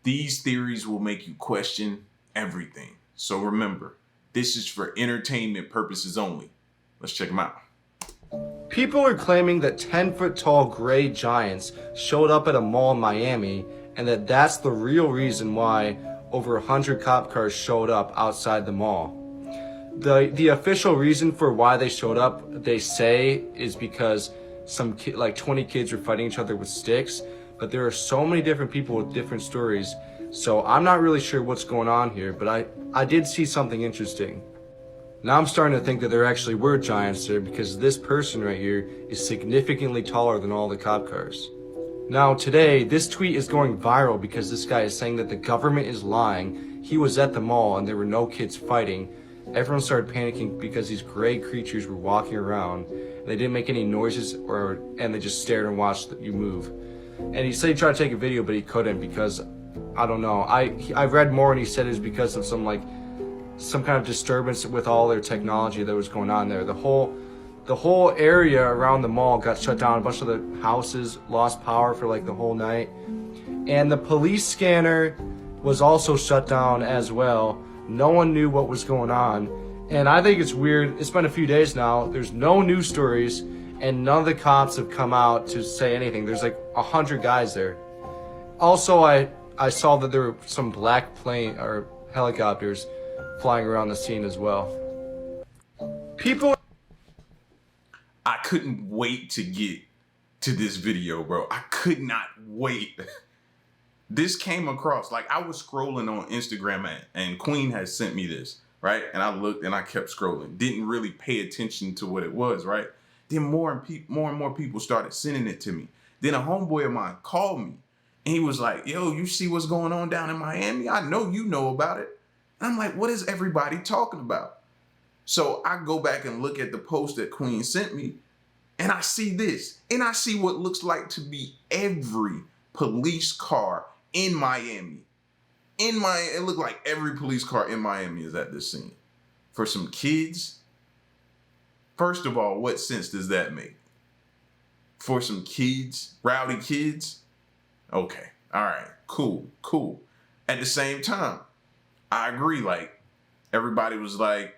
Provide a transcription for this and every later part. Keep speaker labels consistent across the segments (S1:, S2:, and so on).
S1: These theories will make you question everything. So remember, this is for entertainment purposes only. Let's check them out.
S2: People are claiming that 10-foot tall gray giants showed up at a mall in Miami, and that that's the real reason why over 100 cop cars showed up outside the mall. The official reason for why they showed up, they say, is because some like 20 kids were fighting each other with sticks, but there are so many different people with different stories, so I'm not really sure what's going on here, but I did see something interesting. Now I'm starting to think that there actually were giants there, because this person right here is significantly taller than all the cop cars. Now today, this tweet is going viral because this guy is saying that the government is lying. He was at the mall and there were no kids fighting. Everyone started panicking because these gray creatures were walking around. And they didn't make any noises, and they just stared and watched you move. And he said he tried to take a video, but he couldn't because, I don't know. I read more and he said it was because of some kind of disturbance with all their technology that was going on there. The whole area around the mall got shut down. A bunch of the houses lost power for like the whole night. And the police scanner was also shut down as well. No one knew what was going on. And I think it's weird. It's been a few days now. There's no news stories and none of the cops have come out to say anything. There's like 100 guys there. Also, I saw that there were some black plane or helicopters flying around the scene as well.
S1: I couldn't wait to get to this video, bro. I could not wait. This came across, like I was scrolling on Instagram and Queen had sent me this, right? And I looked and I kept scrolling. Didn't really pay attention to what it was, right? Then more and more people started sending it to me. Then a homeboy of mine called me and he was like, yo, you see what's going on down in Miami? I know you know about it. And I'm like, what is everybody talking about? So I go back and look at the post that Queen sent me and I see this. And I see what looks like to be every police car in Miami. It looked like every police car in Miami is at this scene. For some kids, first of all, what sense does that make? For some kids, rowdy kids? Okay, all right, cool. At the same time, I agree, like, everybody was like,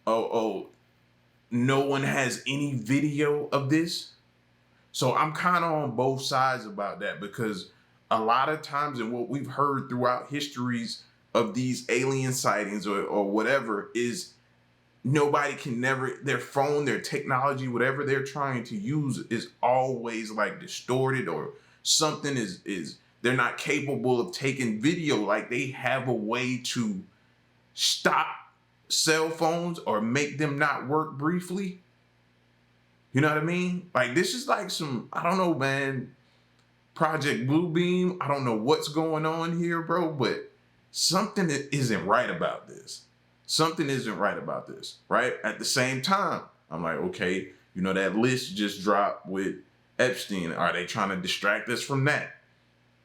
S1: oh, no one has any video of this? So I'm kind of on both sides about that, because a lot of times, and what we've heard throughout histories of these alien sightings or whatever, is nobody can never, their phone, their technology, whatever they're trying to use is always like distorted, or something is they're not capable of taking video. Like they have a way to stop cell phones or make them not work briefly. You know what I mean? Like this is like some, I don't know, man, Project Bluebeam. I don't know what's going on here, bro, but something isn't right about this. Something isn't right about this, right? At the same time, I'm like, okay, you know, that list just dropped with Epstein. Are they trying to distract us from that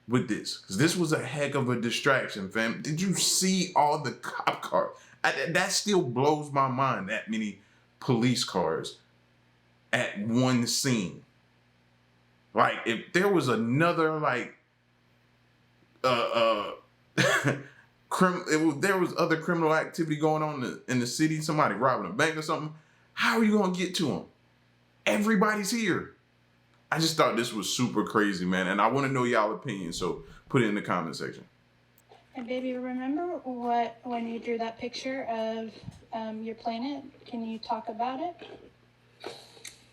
S1: with this? Because this was a heck of a distraction, fam. Did you see all the cop cars? That still blows my mind, that many police cars at one scene. Like, if there was another, like, there was other criminal activity going on in the city, somebody robbing a bank or something, how are you going to get to them? Everybody's here. I just thought this was super crazy, man. And I want to know y'all opinion, so put it in the comment section.
S3: And baby, remember when you drew that picture of your planet? Can you talk about it?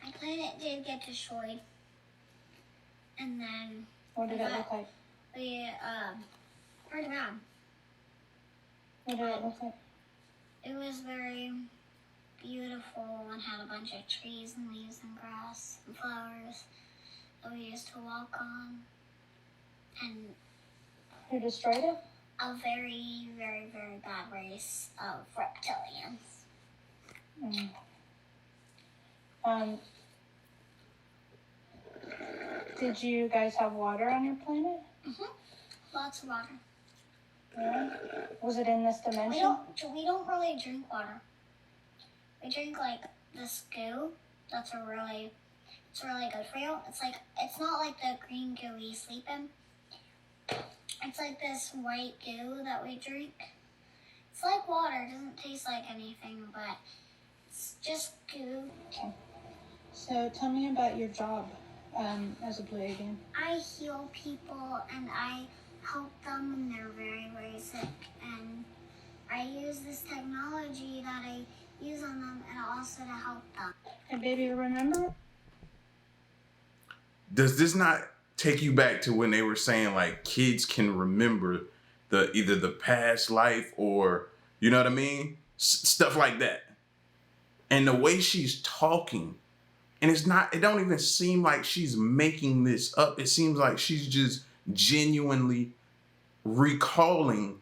S4: My planet did get destroyed. And then...
S3: What did it look like?
S4: Pretty bad.
S3: What did it look like?
S4: It was very beautiful and had a bunch of trees and leaves and grass and flowers that we used to walk on. And...
S3: Who destroyed it?
S4: A very, very, very bad race of reptilians.
S3: Did you guys have water on your planet?
S4: Lots of water.
S3: Yeah. Was it in this dimension?
S4: We don't really drink water. We drink like this goo. It's really good for you. It's not like the green goo we sleep in. It's like this white goo that we drink. It's like water. It doesn't taste like anything, but it's just goo.
S3: Okay. So tell me about your job as a blue alien.
S4: I heal people and I help them when they're very, very sick. And I use this technology that I use on them and also to help them.
S3: And baby, remember?
S1: Does this not take you back to when they were saying like kids can remember either the past life or, you know what I mean? Stuff like that. And the way she's talking, and it don't even seem like she's making this up. It seems like she's just genuinely recalling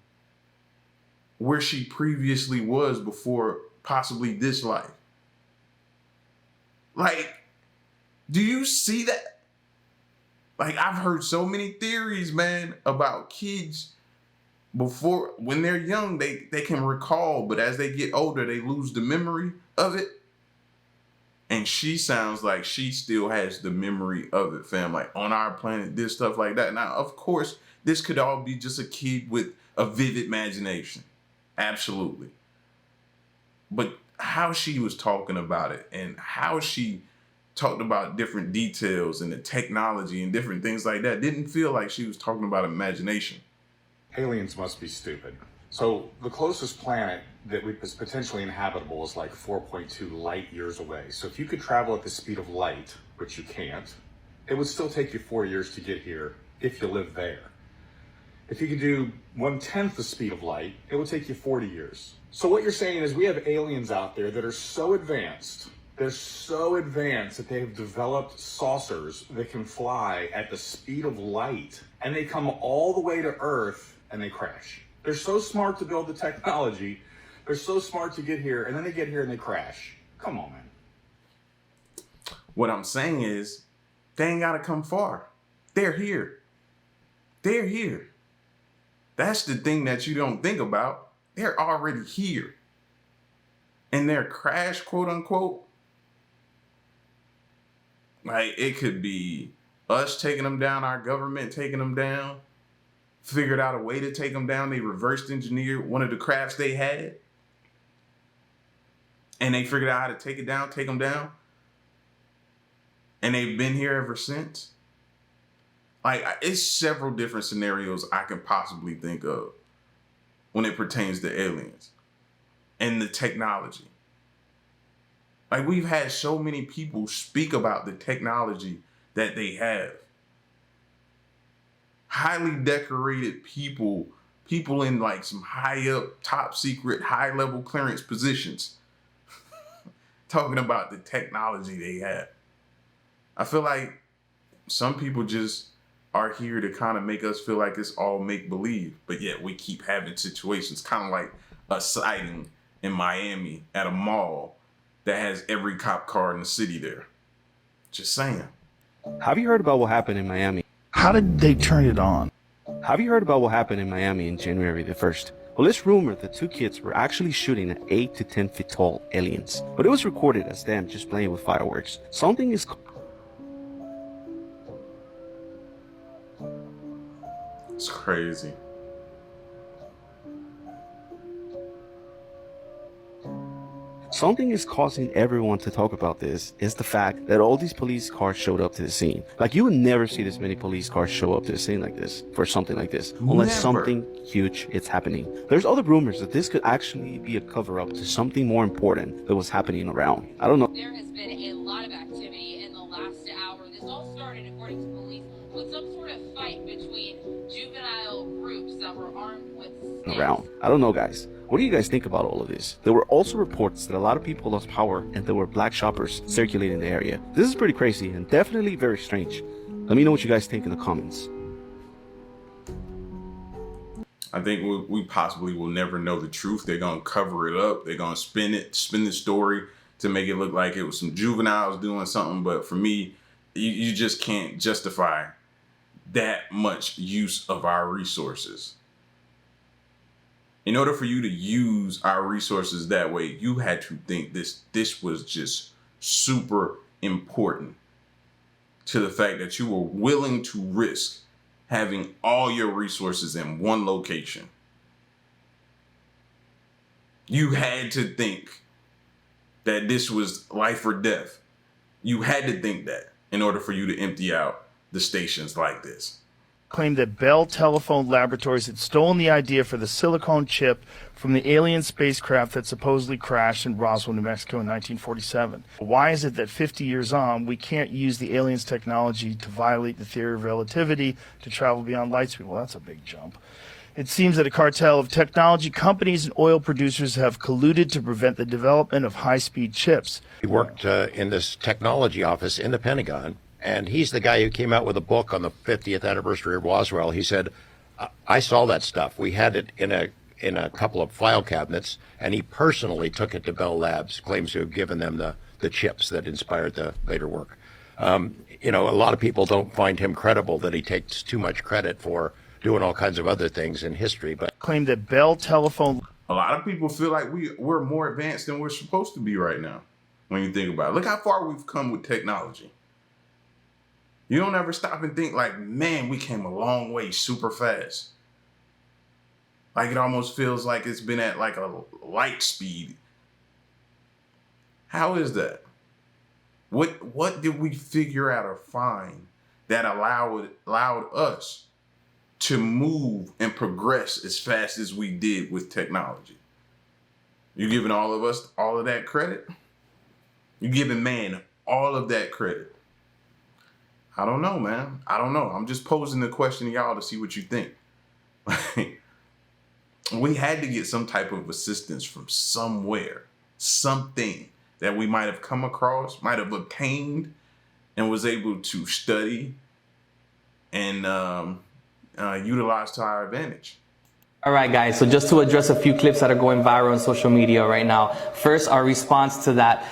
S1: where she previously was before possibly this life. Like, do you see that? Like, I've heard so many theories, man, about kids before, when they're young, they can recall, but as they get older, they lose the memory of it. And she sounds like she still has the memory of it, fam. Like, on our planet, this stuff like that. Now, of course, this could all be just a kid with a vivid imagination. Absolutely. But how she was talking about it and how she talked about different details and the technology and different things like that didn't feel like she was talking about imagination.
S5: Aliens must be stupid. So the closest planet that is potentially inhabitable is like 4.2 light years away. So if you could travel at the speed of light, which you can't, it would still take you 4 years to get here if you live there. If you could do 1/10 the speed of light, it would take you 40 years. So what you're saying is we have aliens out there that are so advanced, they're so advanced that they've developed saucers that can fly at the speed of light, and they come all the way to Earth and they crash. They're so smart to build the technology, they're so smart to get here, and then they get here and they crash. Come on, man.
S1: What I'm saying is, they ain't gotta come far. They're here. They're here. That's the thing that you don't think about. They're already here. And their crash, quote unquote, like, it could be us taking them down, our government taking them down, figured out a way to take them down. They reversed engineered one of the crafts they had. And they figured out how to take it down, take them down. And they've been here ever since. Like, it's several different scenarios I can possibly think of when it pertains to aliens and the technology. Like, we've had so many people speak about the technology that they have. Highly decorated people in like some high up, top secret, high level clearance positions, talking about the technology they have. I feel like some people just are here to kind of make us feel like it's all make-believe, but yet we keep having situations, kind of like a sighting in Miami at a mall that has every cop car in the city there. Just saying.
S2: Have you heard about what happened in Miami?
S6: How did they turn it on?
S2: Have you heard about what happened in Miami in January the 1st? Well, it's rumored that 2 kids were actually shooting at 8 to 10 feet tall aliens, but it was recorded as them just playing with fireworks. Something is...
S1: It's crazy.
S2: Something is causing everyone to talk about this is the fact that all these police cars showed up to the scene. Like, you would never see this many police cars show up to the scene like this for something like this, unless
S1: Never.
S2: something huge is happening. There's other rumors that this could actually be a cover-up to something more important that was happening around. I don't know.
S7: There has been a lot of activity in the last hour. This all started, according to police, with some sort of fight between juvenile groups that were armed with sticks.
S2: Around. I don't know, guys. What do you guys think about all of this? There were also reports that a lot of people lost power and there were black shoppers circulating the area. This is pretty crazy and definitely very strange. Let me know what you guys think in the comments.
S1: I think we possibly will never know the truth. They're going to cover it up. They're going to spin the story to make it look like it was some juveniles doing something. But for me, you just can't justify that much use of our resources. In order for you to use our resources that way, you had to think this was just super important to the fact that you were willing to risk having all your resources in one location. You had to think that this was life or death. You had to think that in order for you to empty out the stations like this.
S6: Claimed that Bell Telephone Laboratories had stolen the idea for the silicone chip from the alien spacecraft that supposedly crashed in Roswell, New Mexico in 1947. Why is it that 50 years on, we can't use the aliens' technology to violate the theory of relativity to travel beyond light speed? Well, that's a big jump. It seems that a cartel of technology companies and oil producers have colluded to prevent the development of high-speed chips.
S8: He worked in this technology office in the Pentagon, and he's the guy who came out with a book on the 50th anniversary of Roswell. He said, I saw that stuff. We had it in a couple of file cabinets, and he personally took it to Bell Labs, claims to have given them the chips that inspired the later work. You know, a lot of people don't find him credible, that he takes too much credit for doing all kinds of other things in history. But
S6: Claimed that Bell Telephone...
S1: A lot of people feel like we're more advanced than we're supposed to be right now. When you think about it, look how far we've come with technology. You don't ever stop and think like, man, we came a long way super fast. Like it almost feels like it's been at like a light speed. How is that? What did we figure out or find that allowed us to move and progress as fast as we did with technology? You giving all of us all of that credit? You giving man all of that credit? I don't know, man. I don't know. I'm just posing the question to y'all to see what you think. We had to get some type of assistance from somewhere, something that we might have come across, might have obtained, and was able to study and utilize to our advantage.
S9: All right, guys, so just to address a few clips that are going viral on social media right now. First, our response to that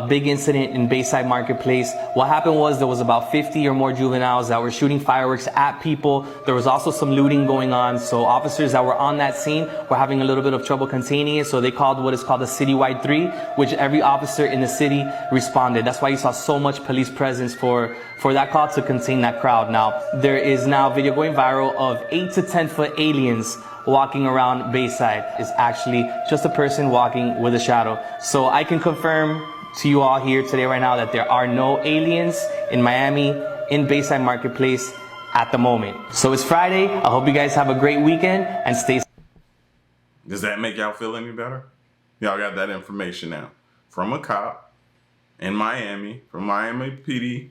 S9: big incident in Bayside Marketplace. What happened was there was about 50 or more juveniles that were shooting fireworks at people. There was also some looting going on. So officers that were on that scene were having a little bit of trouble containing it. So they called what is called a citywide 3, which every officer in the city responded. That's why you saw so much police presence for that call to contain that crowd. Now, there is now video going viral of 8 to 10 foot aliens walking around Bayside. Is actually just a person walking with a shadow. So I can confirm to you all here today right now that there are no aliens in Miami in Bayside Marketplace at the moment. So it's Friday. I hope you guys have a great weekend and stay safe.
S1: Does that make y'all feel any better? Y'all got that information now from a cop in Miami, from Miami PD.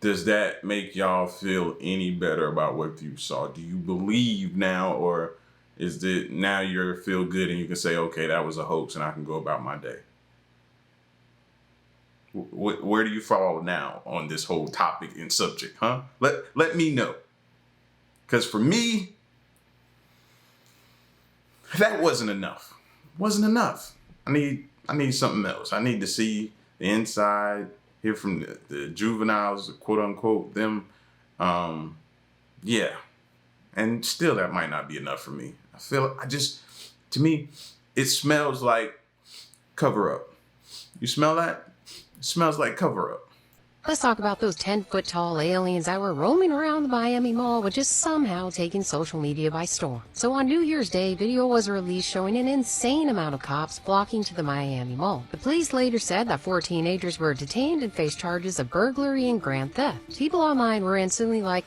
S1: Does that make y'all feel any better about what you saw? Do you believe now, or is it now you feel good and you can say, okay, that was a hoax and I can go about my day? Where do you fall now on this whole topic and subject, huh? Let me know. Because for me, that wasn't enough. Wasn't enough. I need something else. I need to see the inside, hear from the juveniles, quote unquote, them. Yeah. And still that might not be enough for me. To me, it smells like cover up. You smell that? It smells like cover up.
S10: Let's talk about those 10-foot-tall aliens that were roaming around the Miami Mall, but just somehow taking social media by storm. So on New Year's Day, video was released showing an insane amount of cops flocking to the Miami Mall. The police later said that 4 teenagers were detained and faced charges of burglary and grand theft. People online were instantly like,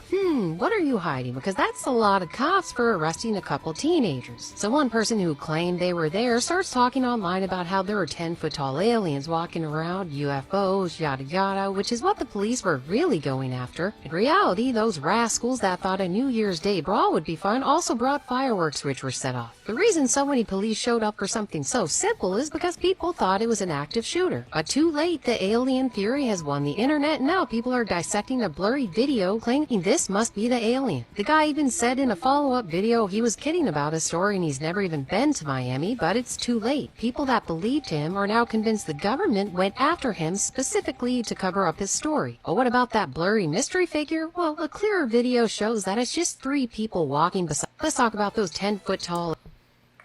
S10: what are you hiding? Because that's a lot of cops for arresting a couple teenagers. So one person who claimed they were there starts talking online about how there were 10-foot-tall aliens walking around, UFOs, yada yada, which is what the police were really going after. In reality, those rascals that thought a New Year's Day brawl would be fun also brought fireworks which were set off. The reason so many police showed up for something so simple is because people thought it was an active shooter. But too late, the alien theory has won the internet, and now people are dissecting a blurry video claiming this must be the alien. The guy even said in a follow-up video he was kidding about his story and he's never even been to Miami, but it's too late. People that believed him are now convinced the government went after him specifically to cover up his story. But what about that blurry mystery figure? Well, a clearer video shows that it's just 3 people walking beside. Let's talk about those 10-foot-tall.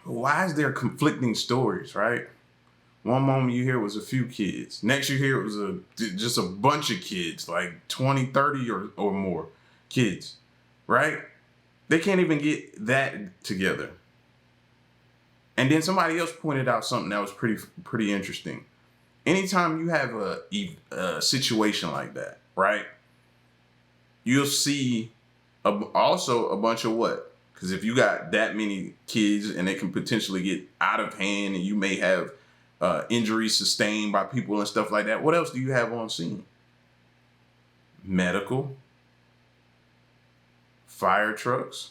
S1: Why is there conflicting stories, right? One moment you hear it was a few kids. Next you hear it was just a bunch of kids, like 20, 30 or more kids, right? They can't even get that together. And then somebody else pointed out something that was pretty interesting. Anytime you have a situation like that, right? You'll see also a bunch of what? Because if you got that many kids and it can potentially get out of hand and you may have injuries sustained by people and stuff like that, what else do you have on scene? Medical, fire trucks.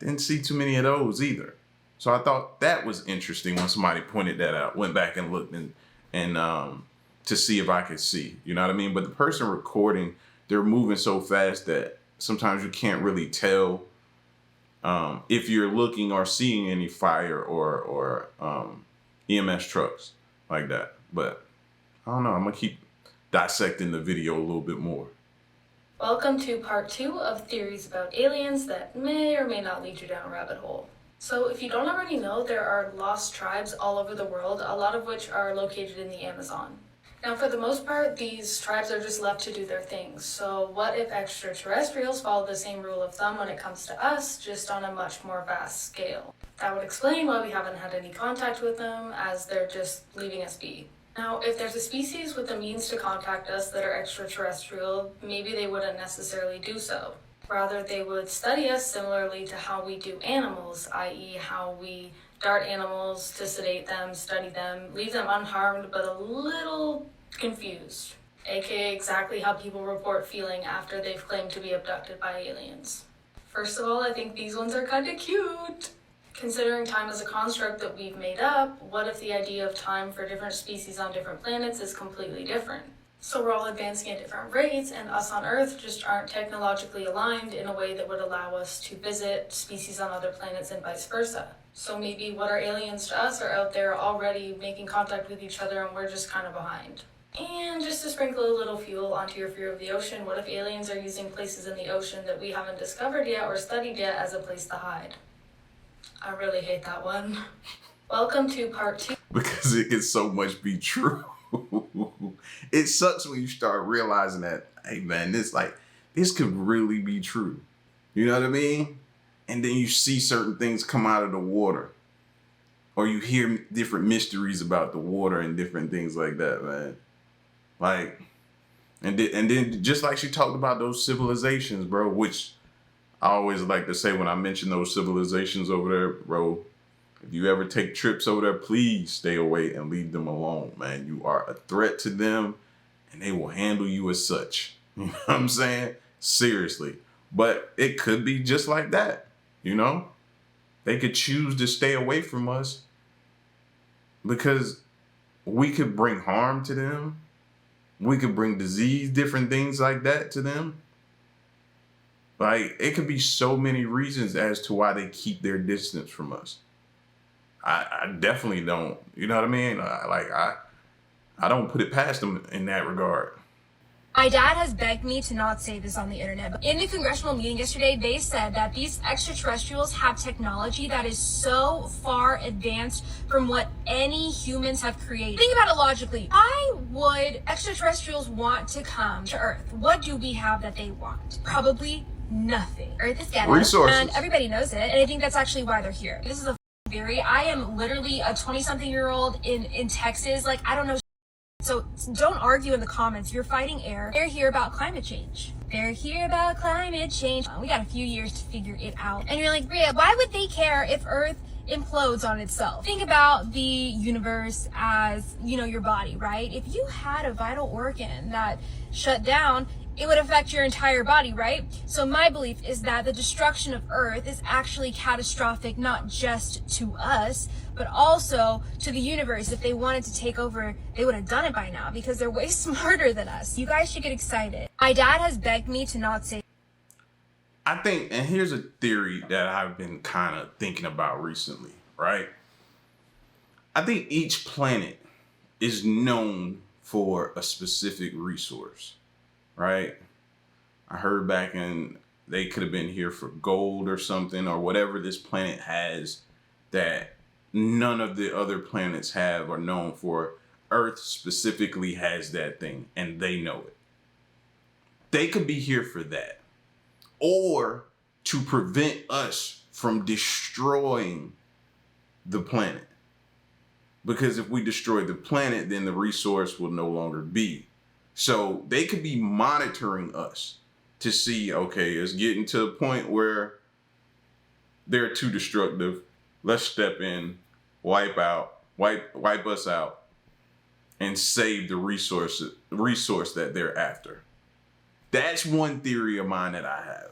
S1: Didn't see too many of those either. So I thought that was interesting when somebody pointed that out. Went back and looked and to see if I could see. You know what I mean? But the person recording, they're moving so fast that sometimes you can't really tell if you're looking or seeing any fire or EMS trucks like that. But I don't know. I'm gonna keep dissecting the video a little bit more.
S11: Welcome to part 2 of theories about aliens that may or may not lead you down a rabbit hole. So if you don't already know, there are lost tribes all over the world, a lot of which are located in the Amazon. Now, for the most part, these tribes are just left to do their things. So what if extraterrestrials follow the same rule of thumb when it comes to us, just on a much more vast scale? That would explain why we haven't had any contact with them, as they're just leaving us be. Now, if there's a species with the means to contact us that are extraterrestrial, maybe they wouldn't necessarily do so. Rather, they would study us similarly to how we do animals, i.e. how we dart animals to sedate them, study them, leave them unharmed but a little confused, aka exactly how people report feeling after they've claimed to be abducted by aliens. First of all, I think these ones are kinda cute. Considering time as a construct that we've made up, what if the idea of time for different species on different planets is completely different? So we're all advancing at different rates, and us on Earth just aren't technologically aligned in a way that would allow us to visit species on other planets and vice versa. So maybe what are aliens to us are out there already making contact with each other and we're just kind of behind. And just to sprinkle a little fuel onto your fear of the ocean, what if aliens are using places in the ocean that we haven't discovered yet or studied yet as a place to hide? I really hate that one. Welcome to part 2.
S1: Because it can so much be true. It sucks when you start realizing that, hey man, this could really be true. You know what I mean? And then you see certain things come out of the water. Or you hear different mysteries about the water and different things like that, man. Like, and then just like she talked about those civilizations, bro, which I always like to say when I mention those civilizations over there, bro, if you ever take trips over there, please stay away and leave them alone, man. You are a threat to them and they will handle you as such. You know what I'm saying? Seriously. But it could be just like that, you know? They could choose to stay away from us because we could bring harm to them. We could bring disease, different things like that to them. Like, it could be so many reasons as to why they keep their distance from us. I definitely don't, you know what I mean? I don't put it past them in that regard.
S12: My dad has begged me to not say this on the internet, but in the congressional meeting yesterday, they said that these extraterrestrials have technology that is so far advanced from what any humans have created. Think about it logically. Why would extraterrestrials want to come to Earth? What do we have that they want? Probably nothing. Earth is ghetto,
S1: resources.
S12: and everybody knows it, and I think that's actually why they're here. This is a theory. I am literally a 20-something-year-old in Texas. Like, I don't know. So don't argue in the comments. You're fighting air. They're here about climate change. They're here about climate change. We got a few years to figure it out. And you're like, Bria, why would they care if Earth implodes on itself? Think about the universe as, you know, your body, right? If you had a vital organ that shut down, it would affect your entire body, right? So my belief is that the destruction of Earth is actually catastrophic, not just to us, but also to the universe. If they wanted to take over, they would have done it by now because they're way smarter than us. You guys should get excited. My dad has begged me to not say.
S1: I think, and here's a theory that I've been kind of thinking about recently, right? I think each planet is known for a specific resource. Right? I heard back in, they could have been here for gold or something, or whatever this planet has that none of the other planets have or known for. Earth specifically has that thing, and they know it. They could be here for that. or to prevent us from destroying the planet. Because if we destroy the planet, then the resource will no longer be. So they could be monitoring us to see, okay, it's getting to a point where they're too destructive. Let's step in, wipe us out, and save the resource that they're after. That's one theory of mine that I have.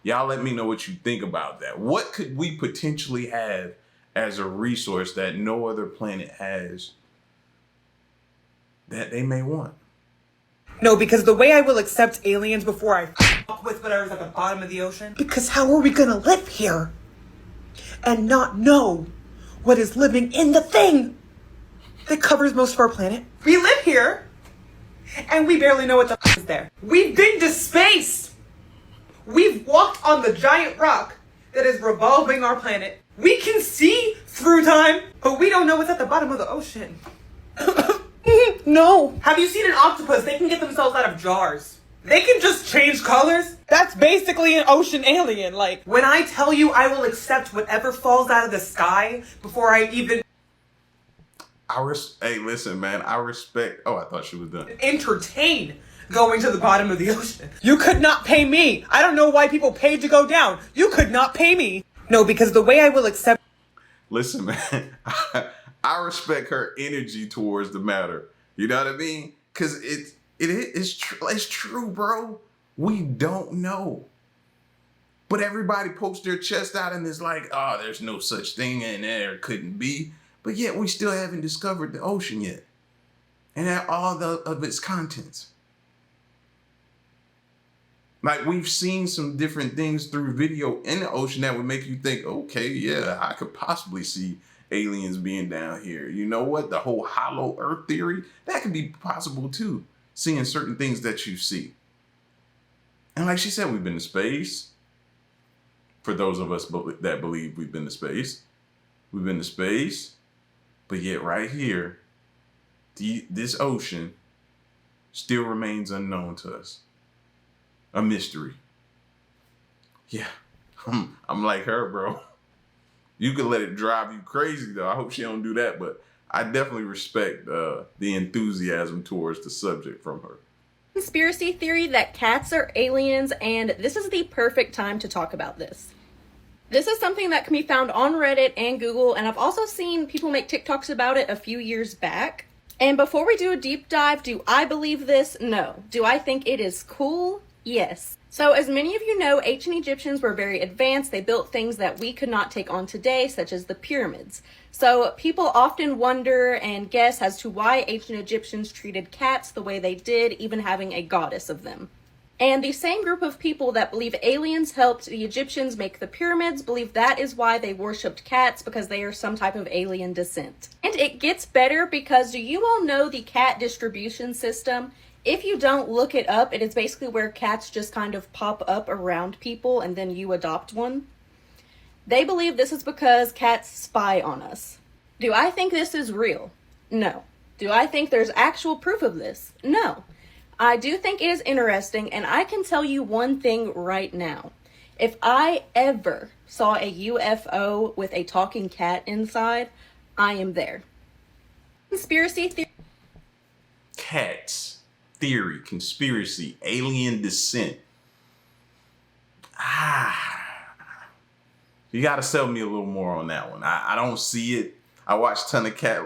S1: Y'all let me know what you think about that. What could we potentially have as a resource that no other planet has that they may want?
S13: No, because the way I will accept aliens before I fuck with whatever's at the bottom of the ocean. Because how are we gonna live here and not know what is living in the thing that covers most of our planet? We live here and we barely know what the is there. We've been to space. We've walked on the giant rock that is revolving our planet. We can see through time, but we don't know what's at the bottom of the ocean. No. Have you seen an octopus? They can get themselves out of jars. They can just change colors. That's basically an ocean alien. Like, when I tell you I will accept whatever falls out of the sky before I even...
S1: Hey, listen, man, I respect... Oh, I thought she was done.
S13: ...entertain going to the bottom of the ocean. You could not pay me. I don't know why people paid to go down. You could not pay me. No, because the way I will accept...
S1: Listen, man, I respect her energy towards the matter. You know what I mean? Because it's true, bro. We don't know. But everybody pokes their chest out and is like, oh, there's no such thing and there couldn't be. But yet we still haven't discovered the ocean yet. And all of its contents. Like, we've seen some different things through video in the ocean that would make you think, okay, yeah, I could possibly see aliens being down here. You know what? The whole hollow earth theory, that could be possible too. Seeing certain things that you see. And like she said, we've been to space. For those of us that believe we've been to space. We've been to space. But yet right here, this ocean still remains unknown to us. A mystery. Yeah, I'm like her, bro. You could let it drive you crazy, though. I hope she don't do that, but I definitely respect the enthusiasm towards the subject from her.
S14: Conspiracy theory that cats are aliens, and this is the perfect time to talk about this. This is something that can be found on Reddit and Google, and I've also seen people make TikToks about it a few years back. And before we do a deep dive, do I believe this? No. Do I think it is cool? Yes. So as many of you know, ancient Egyptians were very advanced. They built things that we could not take on today, such as the pyramids. So people often wonder and guess as to why ancient Egyptians treated cats the way they did, even having a goddess of them. And the same group of people that believe aliens helped the Egyptians make the pyramids believe that is why they worshipped cats, because they are some type of alien descent. And it gets better because do you all know the cat distribution system? If you don't look it up, it is basically where cats just kind of pop up around people and then you adopt one. They believe this is because cats spy on us. Do I think this is real? No. Do I think there's actual proof of this? No. I do think it is interesting, and I can tell you one thing right now. If I ever saw a UFO with a talking cat inside, I am there. Conspiracy theory.
S1: Cats, theory, conspiracy, alien descent. You gotta sell me a little more on that one. I don't see it. I watch a ton of cat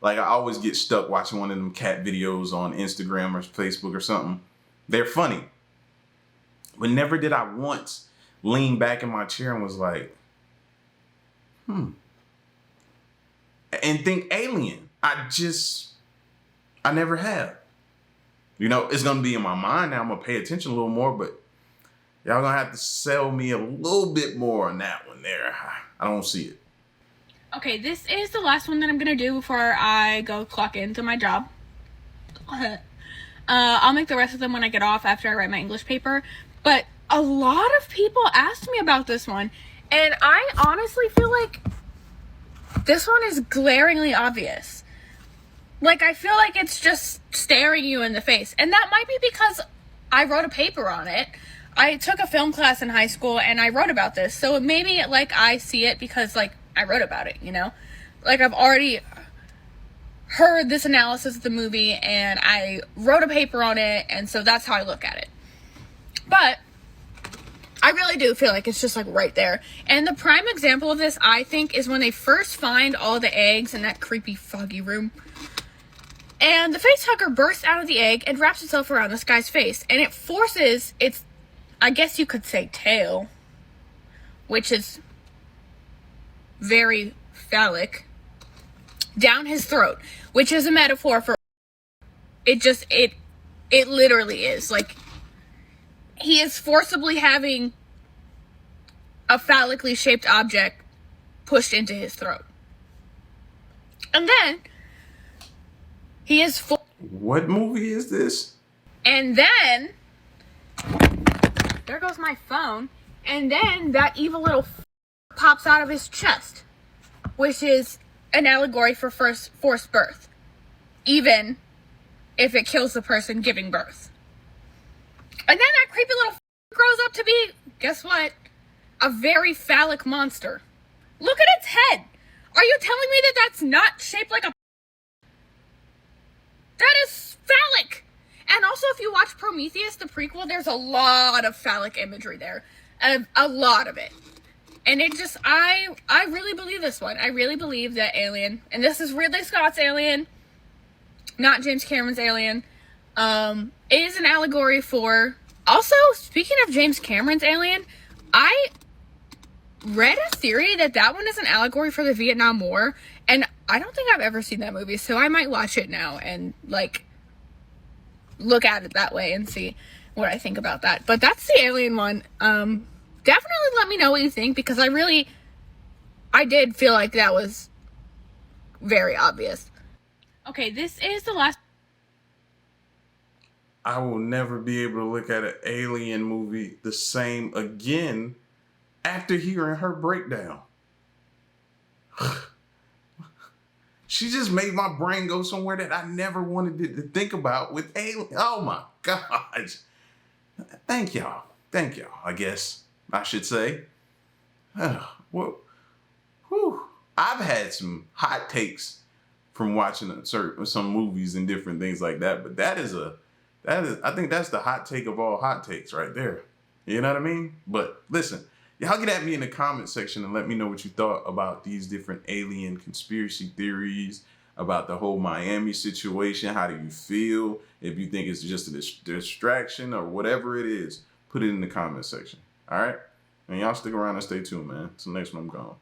S1: I always get stuck watching one of them cat videos on Instagram or Facebook or something. They're funny. But never did I once lean back in my chair and was like, and think alien. I never have. You know, it's gonna be in my mind now. I'm gonna pay attention a little more, but y'all gonna have to sell me a little bit more on that one there. I don't see it.
S15: Okay, this is the last one that I'm gonna do before I go clock into my job. I'll make the rest of them when I get off after I write my English paper. But a lot of people asked me about this one, and I honestly feel like this one is glaringly obvious. Like, I feel like it's just staring you in the face. And that might be because I wrote a paper on it. I took a film class in high school and I wrote about this. So maybe like I see it because like I wrote about it, you know? Like I've already heard this analysis of the movie and I wrote a paper on it, and so that's how I look at it. But I really do feel like it's just like right there. And the prime example of this, I think, is when they first find all the eggs in that creepy foggy room. And the facehugger bursts out of the egg and wraps itself around this guy's face. And it forces its, I guess you could say, tail, which is very phallic, down his throat, which is a metaphor for it literally is. Like, he is forcibly having a phallically shaped object pushed into his throat. And then he is
S1: What movie is this?
S15: And then there goes my phone. And then that evil little pops out of his chest, which is an allegory for forced birth, even if it kills the person giving birth. And then that creepy little grows up to be, guess what? A very phallic monster. Look at its head. Are you telling me that that's not shaped like a... That is phallic. And also, if you watch Prometheus, the prequel, there's a lot of phallic imagery there. A lot of it. And it just, I really believe this one. I really believe that Alien, and this is Ridley Scott's Alien, not James Cameron's Alien, is an allegory for... Also, speaking of James Cameron's Alien, I read a theory that that one is an allegory for the Vietnam War, and I don't think I've ever seen that movie, so I might watch it now and, like, look at it that way and see what I think about that. But that's the Alien one. Definitely let me know what you think, because I did feel like that was very obvious. Okay, this is the last...
S1: I will never be able to look at an Alien movie the same again after hearing her breakdown. She just made my brain go somewhere that I never wanted it to think about with Alien. Oh my gosh. Thank y'all, I guess I should say. Well, whew. I've had some hot takes from watching some movies and different things like that, but I think that's the hot take of all hot takes right there. You know what I mean? But listen, y'all get at me in the comment section and let me know what you thought about these different alien conspiracy theories, about the whole Miami situation. How do you feel? If you think it's just a distraction or whatever it is, put it in the comment section. All right? And y'all stick around and stay tuned, man. Till next one, I'm gone.